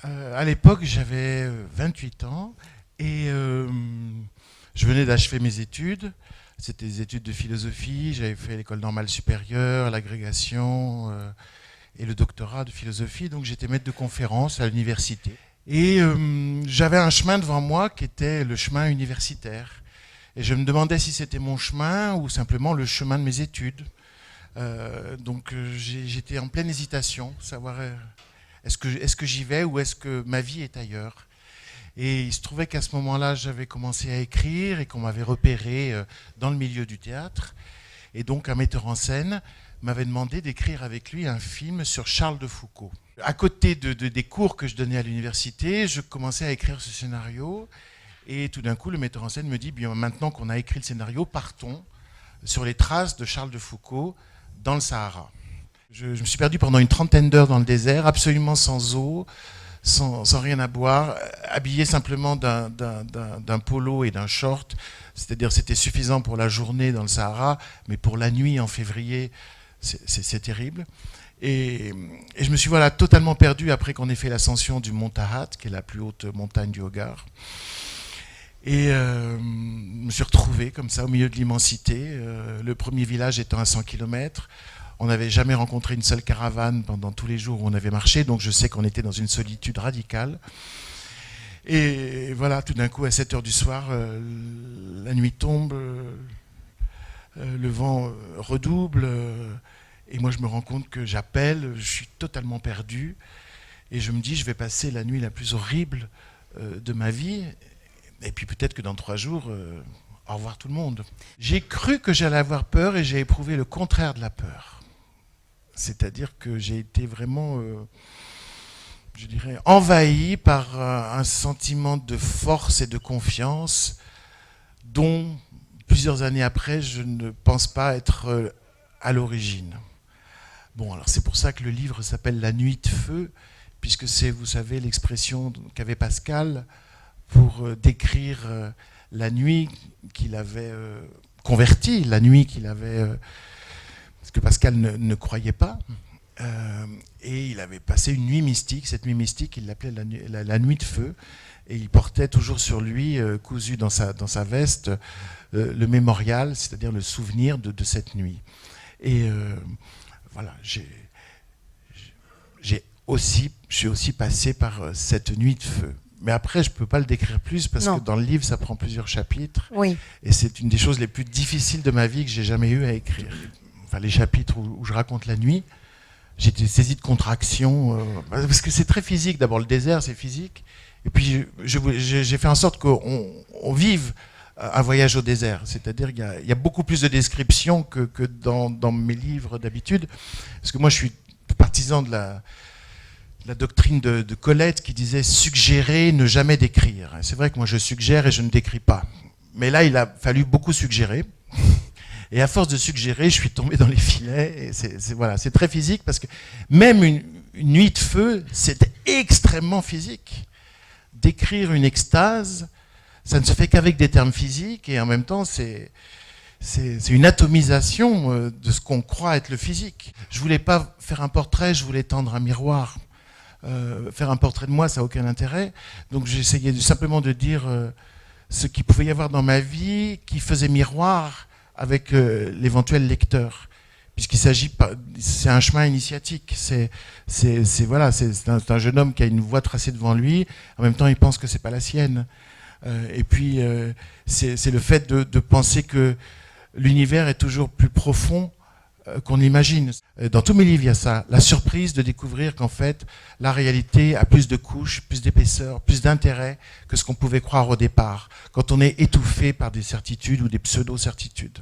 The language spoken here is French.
À l'époque, j'avais 28 ans et je venais d'achever mes études. C'était des études de philosophie. J'avais fait l'école normale supérieure, l'agrégation et le doctorat de philosophie. Donc j'étais maître de conférence à l'université. Et j'avais un chemin devant moi qui était le chemin universitaire. Et je me demandais si c'était mon chemin ou simplement le chemin de mes études. J'étais en pleine hésitation, savoir est-ce que j'y vais ou est-ce que ma vie est ailleurs. Et il se trouvait qu'à ce moment-là, j'avais commencé à écrire et qu'on m'avait repéré dans le milieu du théâtre. Et donc un metteur en scène m'avait demandé d'écrire avec lui un film sur Charles de Foucault. À côté des cours que je donnais à l'université, je commençais à écrire ce scénario. Et tout d'un coup, le metteur en scène me dit, bien, maintenant qu'on a écrit le scénario, partons sur les traces de Charles de Foucault dans le Sahara. Je me suis perdu pendant une trentaine d'heures dans le désert, absolument sans eau, sans rien à boire, habillé simplement d'un polo et d'un short. C'est-à-dire c'était suffisant pour la journée dans le Sahara, mais pour la nuit en février, c'est terrible. Et je me suis totalement perdu après qu'on ait fait l'ascension du mont Tahat, qui est la plus haute montagne du Hogar. Et je me suis retrouvé comme ça au milieu de l'immensité, le premier village étant à 100 km. On n'avait jamais rencontré une seule caravane pendant tous les jours où on avait marché, donc je sais qu'on était dans une solitude radicale. Et voilà, tout d'un coup, à 7 heures du soir, la nuit tombe, le vent redouble, et moi je me rends compte que j'appelle, je suis totalement perdu, et je me dis, je vais passer la nuit la plus horrible de ma vie, et puis peut-être que dans 3 jours, au revoir tout le monde. J'ai cru que j'allais avoir peur, et j'ai éprouvé le contraire de la peur. C'est-à-dire que j'ai été vraiment, je dirais, envahi par un sentiment de force et de confiance dont, plusieurs années après, je ne pense pas être à l'origine. Bon, alors c'est pour ça que le livre s'appelle « La nuit de feu », puisque c'est, vous savez, l'expression qu'avait Pascal pour décrire la nuit qu'il avait convertie, la nuit qu'il avait... parce que Pascal ne croyait pas, et il avait passé une nuit mystique. Cette nuit mystique, il l'appelait la nuit de feu, et il portait toujours sur lui, cousu dans sa veste, le mémorial, c'est-à-dire le souvenir de cette nuit. Et voilà, je suis aussi passé par cette nuit de feu. Mais après, je ne peux pas le décrire plus parce que dans le livre, ça prend plusieurs chapitres. Oui. Et c'est une des choses les plus difficiles de ma vie que j'ai jamais eu à écrire. Enfin, les chapitres où je raconte la nuit, j'étais saisi de contractions. Parce que c'est très physique. D'abord, le désert, c'est physique. Et puis, j'ai fait en sorte qu'on vive un voyage au désert. C'est-à-dire qu'il y a beaucoup plus de descriptions que dans mes livres d'habitude. Parce que moi, je suis partisan de la doctrine de Colette qui disait suggérer, ne jamais décrire. C'est vrai que moi je suggère et je ne décris pas. Mais là, il a fallu beaucoup suggérer. Et à force de suggérer, je suis tombé dans les filets. Et c'est très physique parce que même une nuit de feu, c'est extrêmement physique. Décrire une extase, ça ne se fait qu'avec des termes physiques et en même temps, c'est une atomisation de ce qu'on croit être le physique. Je ne voulais pas faire un portrait, je voulais tendre un miroir. Faire un portrait de moi, ça n'a aucun intérêt. Donc j'essayais simplement de dire ce qu'il pouvait y avoir dans ma vie qui faisait miroir avec l'éventuel lecteur. Puisqu'il s'agit, c'est un chemin initiatique. C'est un jeune homme qui a une voie tracée devant lui. En même temps, il pense que c'est pas la sienne. Et puis, c'est le fait de penser que l'univers est toujours plus profond qu'on l'imagine. Dans tous mes livres, il y a ça, la surprise de découvrir qu'en fait, la réalité a plus de couches, plus d'épaisseur, plus d'intérêt que ce qu'on pouvait croire au départ, quand on est étouffé par des certitudes ou des pseudo-certitudes.